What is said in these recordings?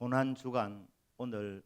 고난 주간 오늘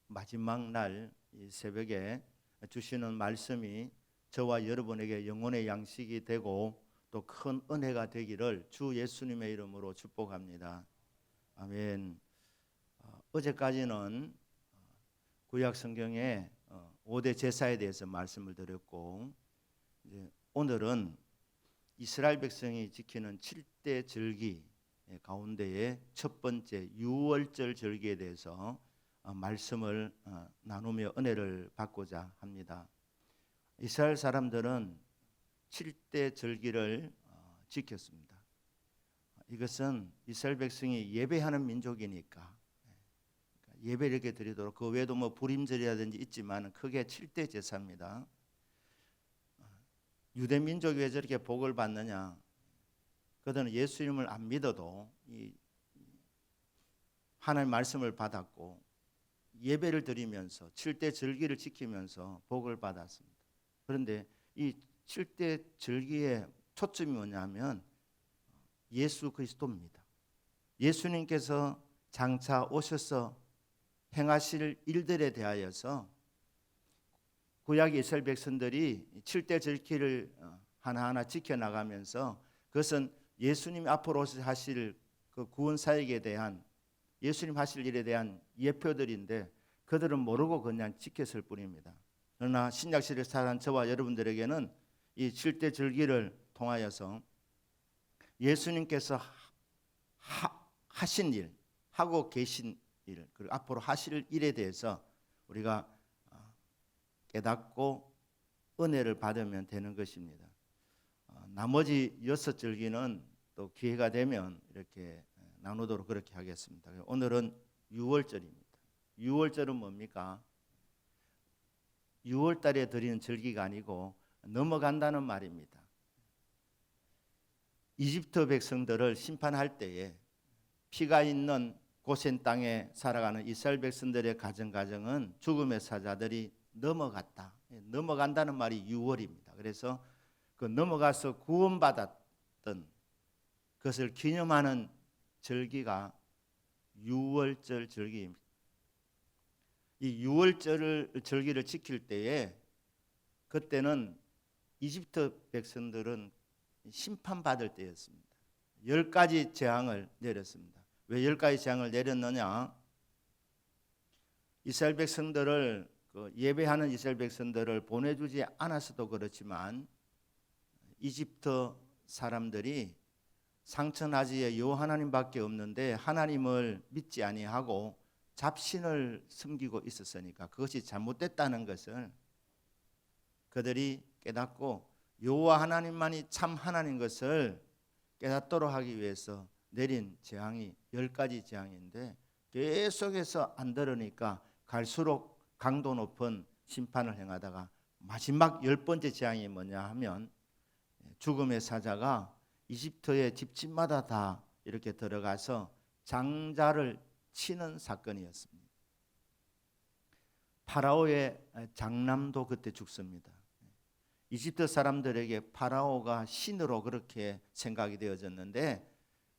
마지막 날 이 새벽에 주시는 말씀이 저와 여러분에게 영혼의 양식이 되고 또 큰 은혜가 되기를 주 예수님의 이름으로 축복합니다. 아멘. 어제까지는 구약 성경의 5대 제사에 대해서 말씀을 드렸고, 이제 오늘은 이스라엘 백성이 지키는 7대 절기 가운데의 첫 번째 유월절 절기에 대해서 말씀을 나누며 은혜를 받고자 합니다. 이스라엘 사람들은 7대 절기를 지켰습니다. 이것은 이스라엘 백성이 예배하는 민족이니까 예배를 이렇게 드리도록, 그 외에도 뭐 부림절이라든지 있지만 크게 7대 제사입니다. 유대 민족이 왜 저렇게 복을 받느냐? 그들은 예수님을 안 믿어도 이 하나님의 말씀을 받았고 예배를 드리면서 7대 절기를 지키면서 복을 받았습니다. 그런데 이 7대 절기의 초점이 뭐냐면 예수 그리스도입니다. 예수님께서 장차 오셔서 행하실 일들에 대하여서 구약 이스라엘 백성들이 7대 절기를 하나하나 지켜나가면서 그것은 예수님 앞으로 하실 그 구원 사역에 대한, 예수님 하실 일에 대한 예표들인데 그들은 모르고 그냥 지켰을 뿐입니다. 그러나 신약시대를 살아간 저와 여러분들에게는 이 7대 절기를 통하여서 예수님께서 하신 일, 하고 계신 일, 그리고 앞으로 하실 일에 대해서 우리가 깨닫고 은혜를 받으면 되는 것입니다. 나머지 6절기는 또 기회가 되면 이렇게 나누도록 그렇게 하겠습니다. 오늘은 6월절입니다. 6월절은 뭡니까? 6월달에 드리는 절기가 아니고 넘어간다는 말입니다. 이집트 백성들을 심판할 때에 피가 있는 고센 땅에 살아가는 이스라엘 백성들의 가정은 죽음의 사자들이 넘어갔다. 넘어간다는 말이 6월입니다. 그래서 그 넘어가서 구원받았던 그것을 기념하는 절기가 6월절 절기입니다. 이 6월절 절기를 지킬 때에 그때는 이집트 백성들은 심판받을 때였습니다. 10가지 재앙을 내렸습니다. 왜 10가지 재앙을 내렸느냐? 이스라엘 백성들을 예배하는 이스라엘 백성들을 보내주지 않았어도 그렇지만 이집트 사람들이 상천하지에 여호와 하나님밖에 없는데 하나님을 믿지 아니하고 잡신을 섬기고 있었으니까 그것이 잘못됐다는 것을 그들이 깨닫고 여호와 하나님만이 참 하나님 것을 깨닫도록 하기 위해서 내린 재앙이 10가지 재앙인데 계속해서 안 들으니까 갈수록 강도 높은 심판을 행하다가 마지막 10번째 재앙이 뭐냐 하면 죽음의 사자가 이집트의 집집마다 다 이렇게 들어가서 장자를 치는 사건이었습니다. 파라오의 장남도 그때 죽습니다. 이집트 사람들에게 파라오가 신으로 그렇게 생각이 되어졌는데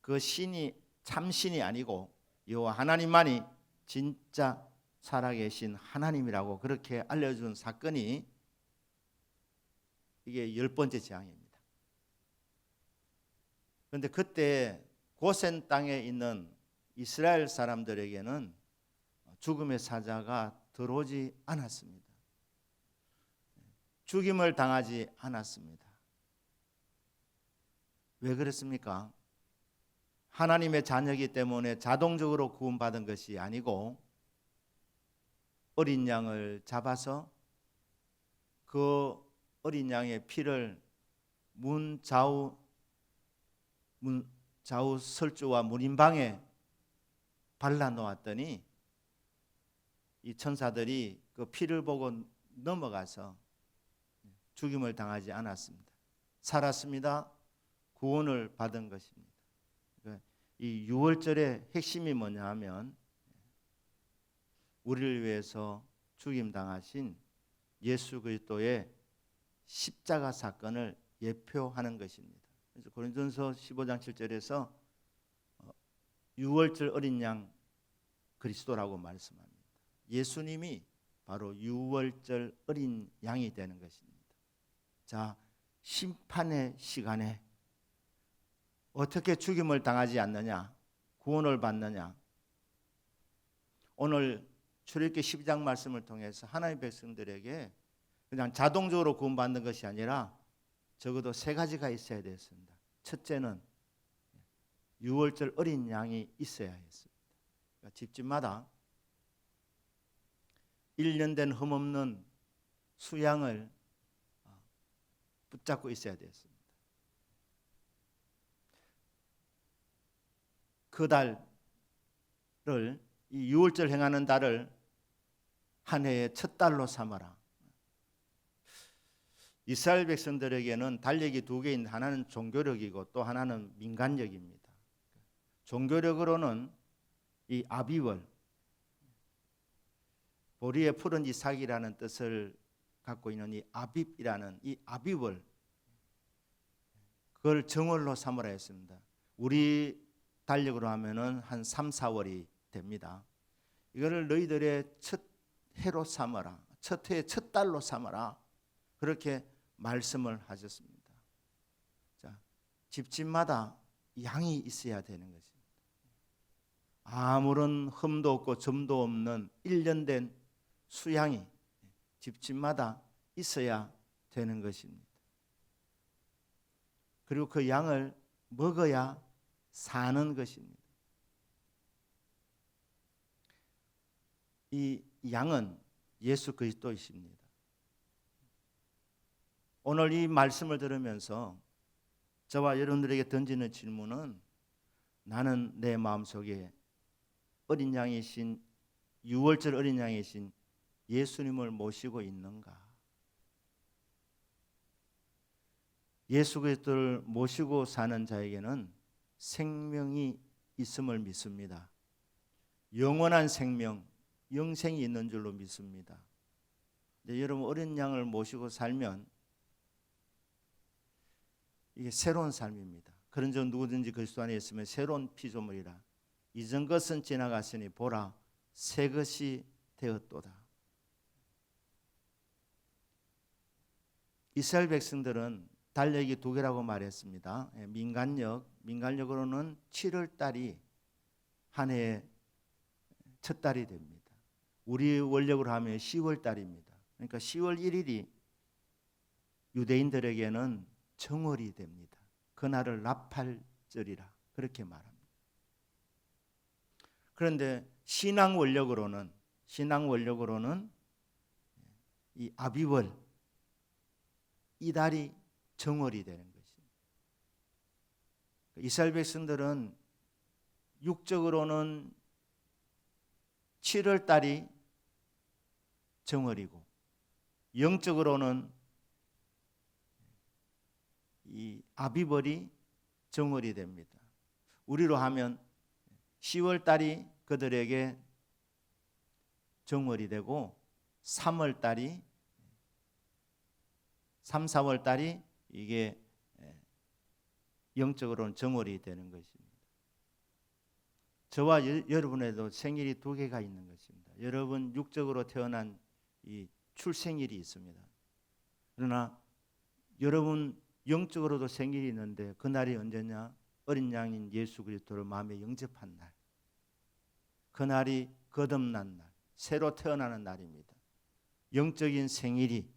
그 신이 참신이 아니고 여호와 하나님만이 진짜 살아계신 하나님이라고 그렇게 알려준 사건이 이게 10번째 재앙입니다. 그런데 그때 고센 땅에 있는 이스라엘 사람들에게는 죽음의 사자가 들어오지 않았습니다. 죽임을 당하지 않았습니다. 왜 그랬습니까? 하나님의 자녀이기 때문에 자동적으로 구원받은 것이 아니고 어린 양을 잡아서 그 어린 양의 피를 문 좌우 설주와 문인방에 발라 놓았더니 이 천사들이 그 피를 보고 넘어가서 죽임을 당하지 않았습니다. 살았습니다. 구원을 받은 것입니다. 이 6월절의 핵심이 뭐냐 하면 우리를 위해서 죽임 당하신 예수 그리스도의 십자가 사건을 예표하는 것입니다. 그래서 고린도전서 15장 7절에서 6월절 어린 양 그리스도라고 말씀합니다. 예수님이 바로 유월절 어린 양이 되는 것입니다. 자, 심판의 시간에 어떻게 죽임을 당하지 않느냐, 구원을 받느냐. 오늘 출애굽기 12장 말씀을 통해서 하나님의 백성들에게 그냥 자동적으로 구원받는 것이 아니라 적어도 세 가지가 있어야 됐습니다. 첫째는 유월절 어린 양이 있어야 했습니다. 그러니까 집집마다 1년 된 흠없는 수양을 붙잡고 있어야 됐습니다. 그 달을, 이 유월절 행하는 달을 한 해의 첫 달로 삼아라. 이스라엘 백성들에게는 달력이 두 개인데 하나는 종교력이고 또 하나는 민간력입니다. 종교력으로는 이 아비월, 보리의 푸른 이삭이라는 뜻을 갖고 있는 이 아빕이라는 이 아비월, 그걸 정월로 삼으라 했습니다. 우리 달력으로 하면은 한 3, 4월이 됩니다. 이거를 너희들의 첫 해로 삼아라. 첫 해의 첫 달로 삼아라. 그렇게 말씀을 하셨습니다. 자, 집집마다 양이 있어야 되는 것입니다. 아무런 흠도 없고 점도 없는 1년 된 수양이 집집마다 있어야 되는 것입니다. 그리고 그 양을 먹어야 사는 것입니다. 이 양은 예수 그리스도이십니다. 오늘 이 말씀을 들으면서 저와 여러분들에게 던지는 질문은, 나는 내 마음속에 어린 양이신, 유월절 어린 양이신 예수님을 모시고 있는가? 예수 그리스도를 모시고 사는 자에게는 생명이 있음을 믿습니다. 영원한 생명, 영생이 있는 줄로 믿습니다. 여러분, 어린 양을 모시고 살면 이게 새로운 삶입니다. 그런 적 누구든지 그리스도 안에 있으면 새로운 피조물이라. 이전 것은 지나갔으니 보라, 새 것이 되었도다. 이스라엘 백성들은 달력이 두 개라고 말했습니다. 민간력으로는 7월 달이 한 해의 첫 달이 됩니다. 우리 원력으로 하면 10월 달입니다. 그러니까 10월 1일이 유대인들에게는 정월이 됩니다. 그날을 나팔절이라 그렇게 말합니다. 그런데 신앙 원력으로는 이 아비월, 이 달이 정월이 되는 것입니다. 이스라엘 백성들은 육적으로는 7월 달이 정월이고 영적으로는 이 아비월이 정월이 됩니다. 우리로 하면 10월 달이 그들에게 정월이 되고 3월 달이 3, 4월 달이 이게 영적으로는 정월이 되는 것입니다. 저와 여러분에도 생일이 두 개가 있는 것입니다. 여러분 육적으로 태어난 이 출생일이 있습니다. 그러나 여러분 영적으로도 생일이 있는데 그날이 언제냐? 어린 양인 예수 그리스도를 마음에 영접한 날. 그날이 거듭난 날, 새로 태어나는 날입니다. 영적인 생일이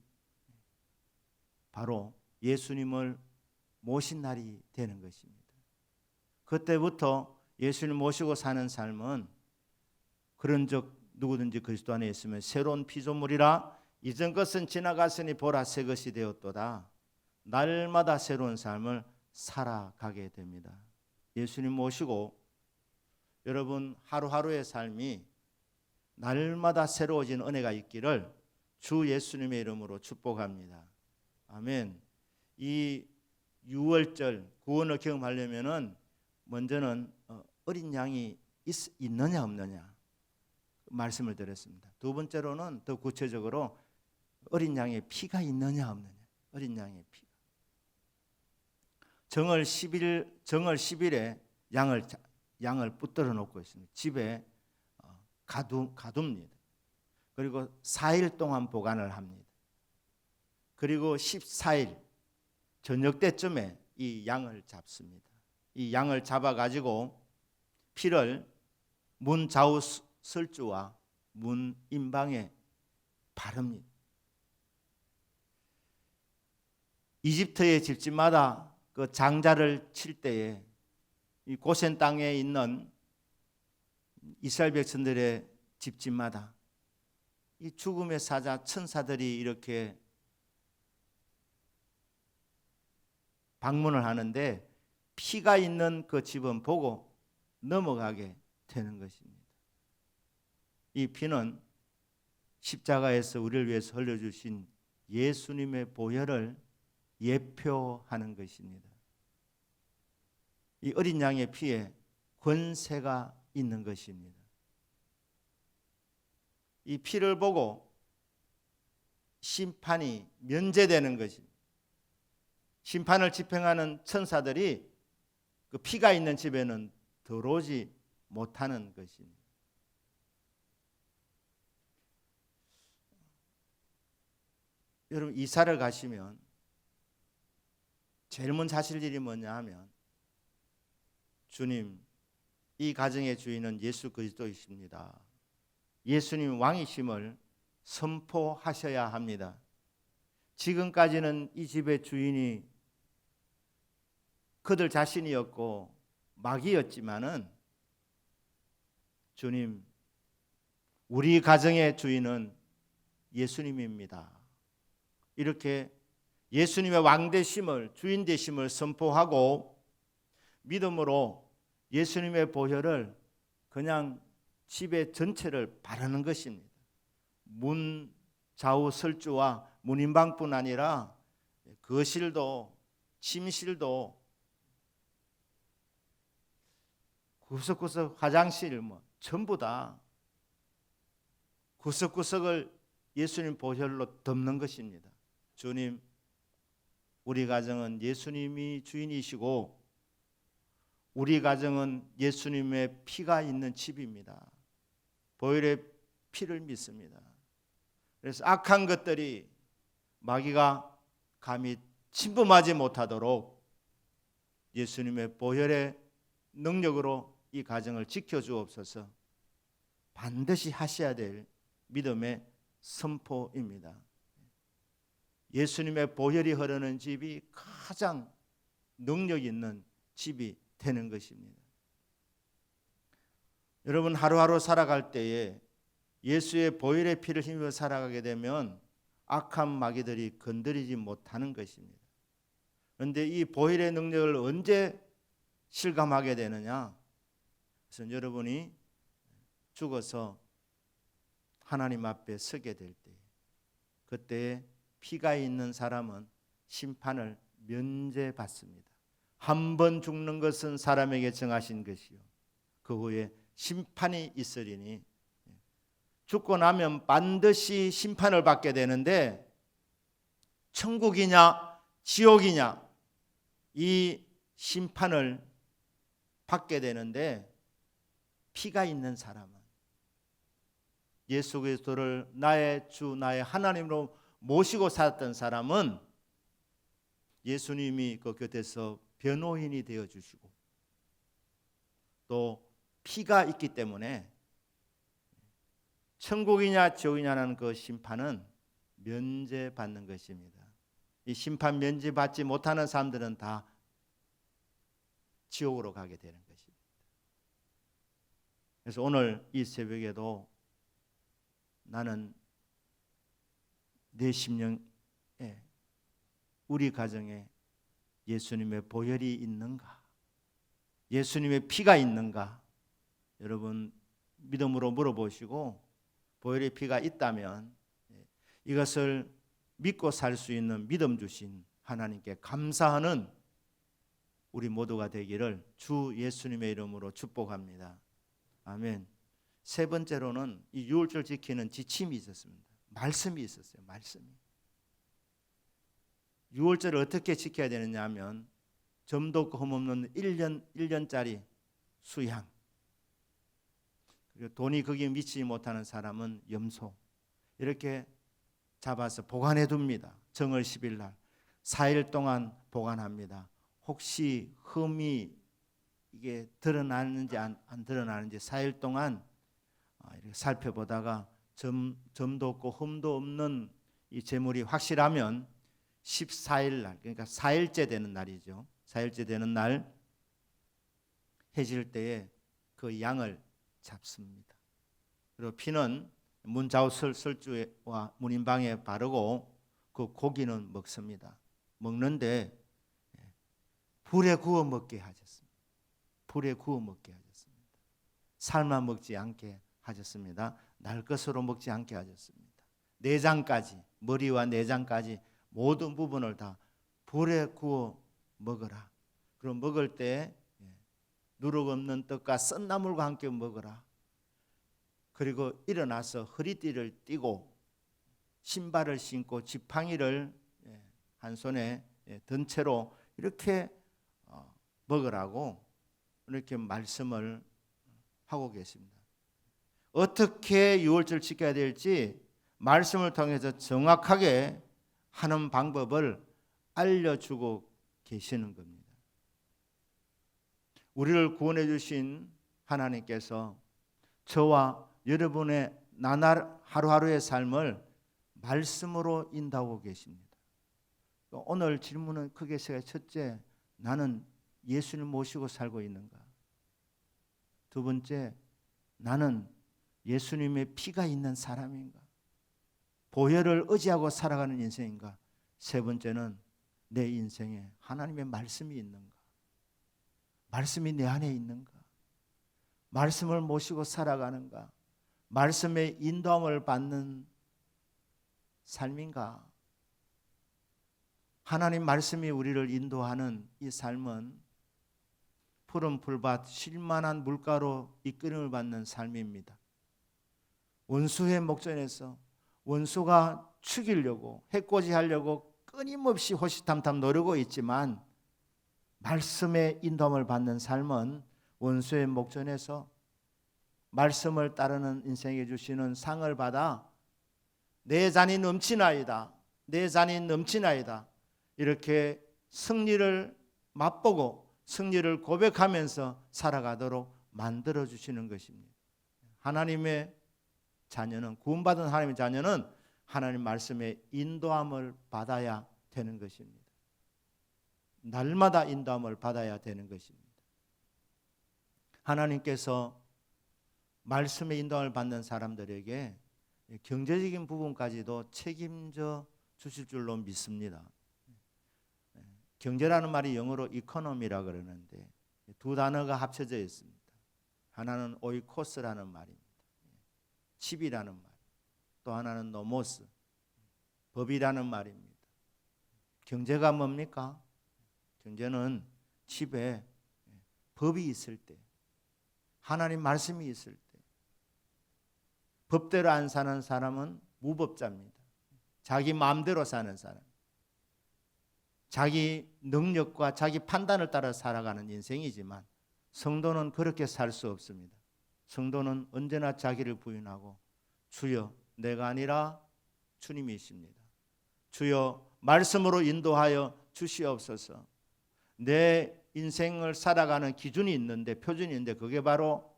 바로 예수님을 모신 날이 되는 것입니다. 그때부터 예수님 모시고 사는 삶은 그런 적 누구든지 그리스도 안에 있으면 새로운 피조물이라 이전 것은 지나갔으니 보라 새 것이 되었도다. 날마다 새로운 삶을 살아가게 됩니다. 예수님 모시고 여러분 하루하루의 삶이 날마다 새로워진 은혜가 있기를 주 예수님의 이름으로 축복합니다. 아멘. 이 유월절 구원을 경험하려면은 먼저는 어린 양이 있느냐 없느냐 말씀을 드렸습니다. 두 번째로는 더 구체적으로 어린 양의 피가 있느냐 없느냐. 어린 양의 피가. 정월 10일에 양을 붙들어 놓고 있습니다. 집에 가둡니다. 그리고 4일 동안 보관을 합니다. 그리고 14일 저녁 때쯤에 이 양을 잡습니다. 이 양을 잡아가지고 피를 문 좌우 설주와 문 임방에 바릅니다. 이집트의 집집마다 그 장자를 칠 때에 이 고센 땅에 있는 이스라엘 백성들의 집집마다 이 죽음의 사자 천사들이 이렇게 방문을 하는데 피가 있는 그 집은 보고 넘어가게 되는 것입니다. 이 피는 십자가에서 우리를 위해서 흘려주신 예수님의 보혈을 예표하는 것입니다. 이 어린 양의 피에 권세가 있는 것입니다. 이 피를 보고 심판이 면제되는 것입니다. 심판을 집행하는 천사들이 그 피가 있는 집에는 들어오지 못하는 것입니다. 여러분 이사를 가시면 제일 먼저 하실 일이 뭐냐 하면 주님, 이 가정의 주인은 예수 그리스도이십니다. 예수님 왕이심을 선포하셔야 합니다. 지금까지는 이 집의 주인이 그들 자신이었고 마귀였지만은 주님, 우리 가정의 주인은 예수님입니다. 이렇게 예수님의 왕되심을, 주인되심을 선포하고 믿음으로 예수님의 보혈을 그냥 집의 전체를 바르는 것입니다. 문 좌우 설주와 문인방뿐 아니라 거실도 침실도 구석구석 화장실 전부 다 구석구석을 예수님 보혈로 덮는 것입니다. 주님, 우리 가정은 예수님이 주인이시고 우리 가정은 예수님의 피가 있는 집입니다. 보혈의 피를 믿습니다. 그래서 악한 것들이 마귀가 감히 침범하지 못하도록 예수님의 보혈의 능력으로 이 가정을 지켜주옵소서. 반드시 하셔야 될 믿음의 선포입니다. 예수님의 보혈이 흐르는 집이 가장 능력 있는 집이 되는 것입니다. 여러분 하루하루 살아갈 때에 예수의 보혈의 피를 힘입어 살아가게 되면 악한 마귀들이 건드리지 못하는 것입니다. 그런데 이 보혈의 능력을 언제 실감하게 되느냐? 그래서 여러분이 죽어서 하나님 앞에 서게 될 때, 그때 피가 있는 사람은 심판을 면제받습니다. 한 번 죽는 것은 사람에게 정하신 것이요, 그 후에 심판이 있으리니 죽고 나면 반드시 심판을 받게 되는데 천국이냐 지옥이냐 이 심판을 받게 되는데 피가 있는 사람은 예수 그리스도를 나의 주 나의 하나님으로 모시고 살았던 사람은 예수님이 그 곁에서 변호인이 되어 주시고 또 피가 있기 때문에 천국이냐 지옥이냐는 그 심판은 면제받는 것입니다. 이 심판 면제받지 못하는 사람들은 다 지옥으로 가게 되는 것입니다. 그래서 오늘 이 새벽에도 나는 내 심령에 우리 가정에 예수님의 보혈이 있는가, 예수님의 피가 있는가, 여러분 믿음으로 물어보시고 보혈의 피가 있다면 이것을 믿고 살 수 있는 믿음 주신 하나님께 감사하는 우리 모두가 되기를 주 예수님의 이름으로 축복합니다. 아멘. 세 번째로는 이 유월절 지키는 지침이 있었습니다. 말씀이 있었어요. 말씀이. 유월절을 어떻게 지켜야 되느냐 하면 점도 없고 흠없는 1년짜리 수양, 그리고 돈이 거기에 미치지 못하는 사람은 염소 이렇게 잡아서 보관해 둡니다. 정월 10일 날 4일 동안 보관합니다. 혹시 흠이 이게 드러나는지 안 드러나는지 4일 동안 이렇게 살펴보다가 점도 없고 흠도 없는 이 제물이 확실하면 14일 날, 그러니까 4일째 되는 날이죠. 4일째 되는 날 해질 때에 그 양을 잡습니다. 그리고 피는 문좌우 설주와 문인방에 바르고 그 고기는 먹습니다. 먹는데 불에 구워 먹게 하셨습니다. 불에 구워 먹게 하셨습니다. 삶아 먹지 않게 하셨습니다. 날 것으로 먹지 않게 하셨습니다. 내장까지, 머리와 내장까지 모든 부분을 다 불에 구워 먹어라. 그럼 먹을 때 누룩 없는 떡과 썬나물과 함께 먹어라. 그리고 일어나서 허리띠를 띠고 신발을 신고 지팡이를 한 손에 든 채로 이렇게 먹으라고 이렇게 말씀을 하고 계십니다. 어떻게 유월절 지켜야 될지 말씀을 통해서 정확하게 하는 방법을 알려주고 계시는 겁니다. 우리를 구원해 주신 하나님께서 저와 여러분의 나날 하루하루의 삶을 말씀으로 인도하고 계십니다. 오늘 질문은 크게 세 가지. 첫째, 나는 예수를 모시고 살고 있는가? 두 번째, 나는 예수님의 피가 있는 사람인가? 보혈을 의지하고 살아가는 인생인가? 세 번째는 내 인생에 하나님의 말씀이 있는가? 말씀이 내 안에 있는가? 말씀을 모시고 살아가는가? 말씀의 인도함을 받는 삶인가? 하나님 말씀이 우리를 인도하는 이 삶은 푸른 풀밭 쉴만한 물가로 이끌림을 받는 삶입니다. 원수의 목전에서 원수가 죽이려고 해코지하려고 끊임없이 호시탐탐 노리고 있지만 말씀의 인도함을 받는 삶은 원수의 목전에서 말씀을 따르는 인생에 주시는 상을 받아 내 잔이 넘치나이다, 내 잔이 넘치나이다 이렇게 승리를 맛보고 승리를 고백하면서 살아가도록 만들어주시는 것입니다. 하나님의 자녀는, 구원받은 하나님의 자녀는 하나님 말씀의 인도함을 받아야 되는 것입니다. 날마다 인도함을 받아야 되는 것입니다. 하나님께서 말씀의 인도함을 받는 사람들에게 경제적인 부분까지도 책임져 주실 줄로 믿습니다. 경제라는 말이 영어로 이코노미라 그러는데 두 단어가 합쳐져 있습니다. 하나는 오이코스라는 말입니다. 칩이라는 말. 또 하나는 노모스, 법이라는 말입니다. 경제가 뭡니까? 경제는 칩에 법이 있을 때, 하나님 말씀이 있을 때, 법대로 안 사는 사람은 무법자입니다. 자기 마음대로 사는 사람, 자기 능력과 자기 판단을 따라 살아가는 인생이지만 성도는 그렇게 살 수 없습니다. 성도는 언제나 자기를 부인하고 주여 내가 아니라 주님이십니다. 주여 말씀으로 인도하여 주시옵소서. 내 인생을 살아가는 기준이 있는데, 표준이 있는데 그게 바로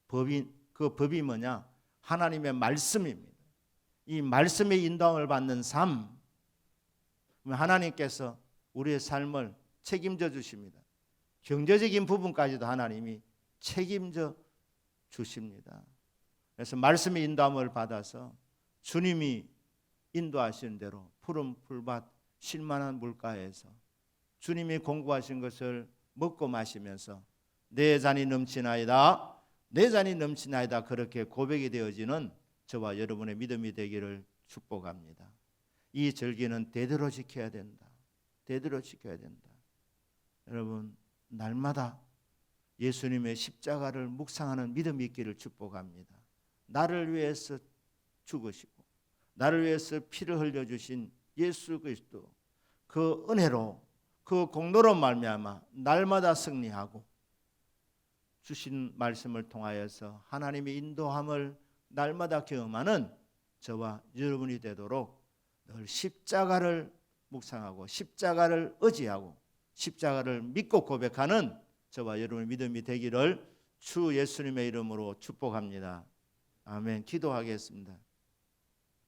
그 법이 뭐냐? 하나님의 말씀입니다. 이 말씀의 인도함을 받는 삶, 하나님께서 우리의 삶을 책임져 주십니다. 경제적인 부분까지도 하나님이 책임져 주십니다. 그래서 말씀의 인도함을 받아서 주님이 인도하시는 대로 푸른 풀밭 쉴만한 물가에서 주님이 공부하신 것을 먹고 마시면서 내 잔이 넘치나이다, 내 잔이 넘치나이다 그렇게 고백이 되어지는 저와 여러분의 믿음이 되기를 축복합니다. 이 절기는 대대로 지켜야 된다. 대대로 지켜야 된다. 여러분 날마다 예수님의 십자가를 묵상하는 믿음이 있기를 축복합니다. 나를 위해서 죽으시고 나를 위해서 피를 흘려주신 예수 그리스도, 그 은혜로 그 공로로 말미암아 날마다 승리하고 주신 말씀을 통하여서 하나님의 인도함을 날마다 경험하는 저와 여러분이 되도록 늘 십자가를 묵상하고 십자가를 의지하고 십자가를 믿고 고백하는 저와 여러분의 믿음이 되기를 주 예수님의 이름으로 축복합니다. 아멘. 기도하겠습니다.